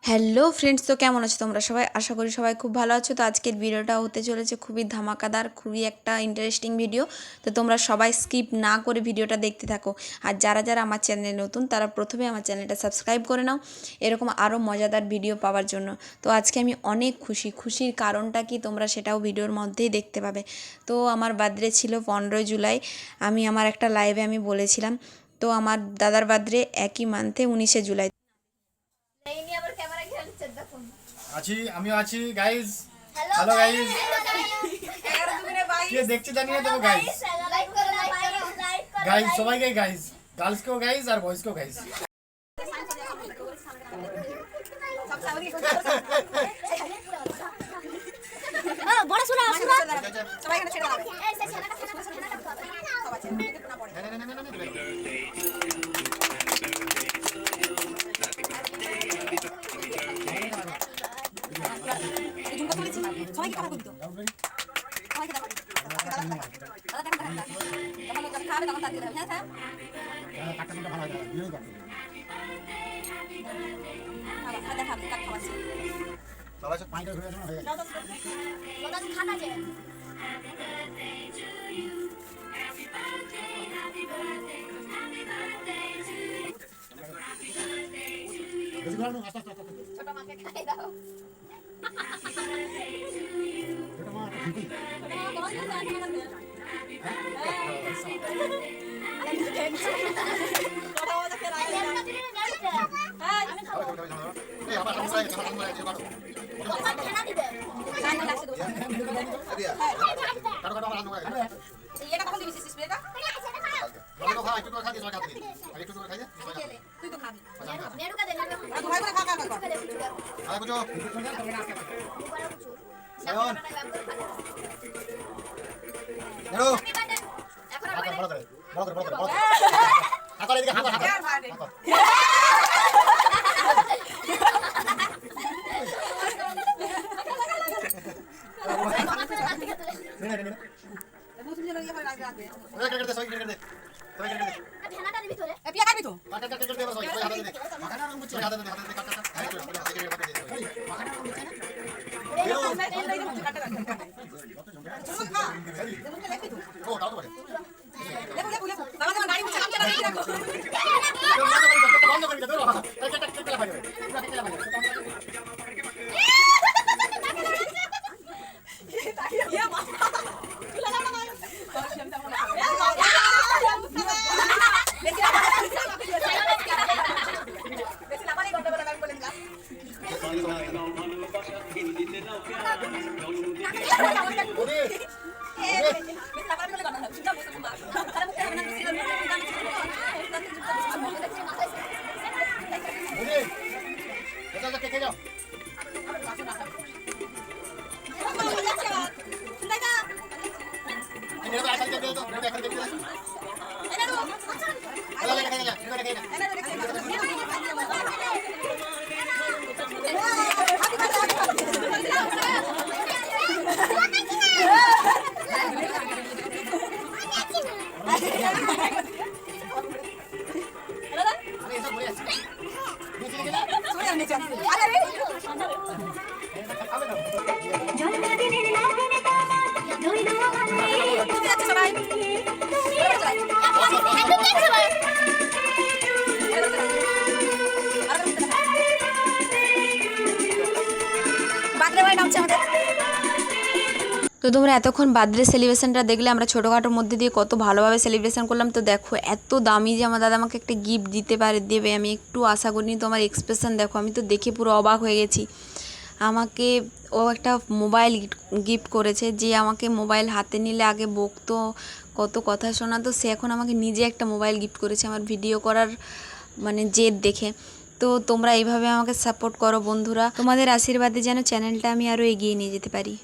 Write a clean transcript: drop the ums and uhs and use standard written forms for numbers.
Hello friends, তো কেমন আছো তোমরা সবাই? আশা করি সবাই খুব ভালো আছো। তো আজকের ভিডিওটা হতে চলেছে খুবই ধামাকাদার, খুবই একটা ইন্টারেস্টিং ভিডিও। তো তোমরা সবাই স্কিপ না করে ভিডিওটা দেখতে থাকো। আর যারা যারা আমার চ্যানেলে নতুন তারা প্রথমে আমার চ্যানেলটা সাবস্ক্রাইব করে নাও এরকম আরও মজাদার ভিডিও পাওয়ার জন্য। তো আজকে আমি অনেক খুশির কারণটা কি তোমরা সেটাও ভিডিওর মধ্যেই দেখতে পাবে। তো আমার বার্থডে ছিল 15 জুলাই। আমি আমার একটা লাইভে আমি বলেছিলাম। তো আমার দাদার বার্থডে একই মান্থে 19 জুলাই। আছি, আমিও আছি গাইজ। হ্যালো গাইজ, কে দেখছে জানিয়ে দেবো গাইজ। গাইজ সবাইকে গাইজ, গার্লসকেও গাইজ আর বয়েজকেও গাইজ। বড় সুরা সবাই এখানে ছেড়ে দাও। সবাইকে কথা বলতো সবাইকে দেখো দাদা দেখো খাবে তখন তার দিতে হবে। হ্যাঁ কাটটা ভালো হয়, ভিডিও কর। খাবার দেখাবে কাট খাওয়াচ্ছে সবাই সব পানিটা ঘুরে আসবে হয়ে গেছে। দাদা খানা যে বেশি ঘোরানো, আস্তে আস্তে আস্তে। ছোট মাকে খাই দাও। ছোট মা ঠিকই। তুই তো খাবি তো তোমরা এতক্ষণ বার্থডে সেলিব্রেশনটা দেখলে আমরা ছোটোখাটোর মধ্যে দিয়ে কত ভালোভাবে সেলিব্রেশন করলাম। তো দেখো এত দামি যে আমার দাদা আমাকে একটা গিফট দেবে, আমি একটু আশা করিনি। তো আমার এক্সপ্রেশন দেখো, আমি তো দেখে পুরো অবাক হয়ে গেছি। আমাকে ও একটা মোবাইল গিফট করেছে। যে আমাকে মোবাইল হাতে নিলে আগে বকতো, কত কথা শোনাতো, সে এখন আমাকে নিজে একটা মোবাইল গিফট করেছে আমার ভিডিও করার জেদ দেখে। তো তোমরা এইভাবে আমাকে সাপোর্ট করো বন্ধুরা, তোমাদের আশীর্বাদে যেন চ্যানেলটা আমি আরও এগিয়ে নিয়ে যেতে পারি।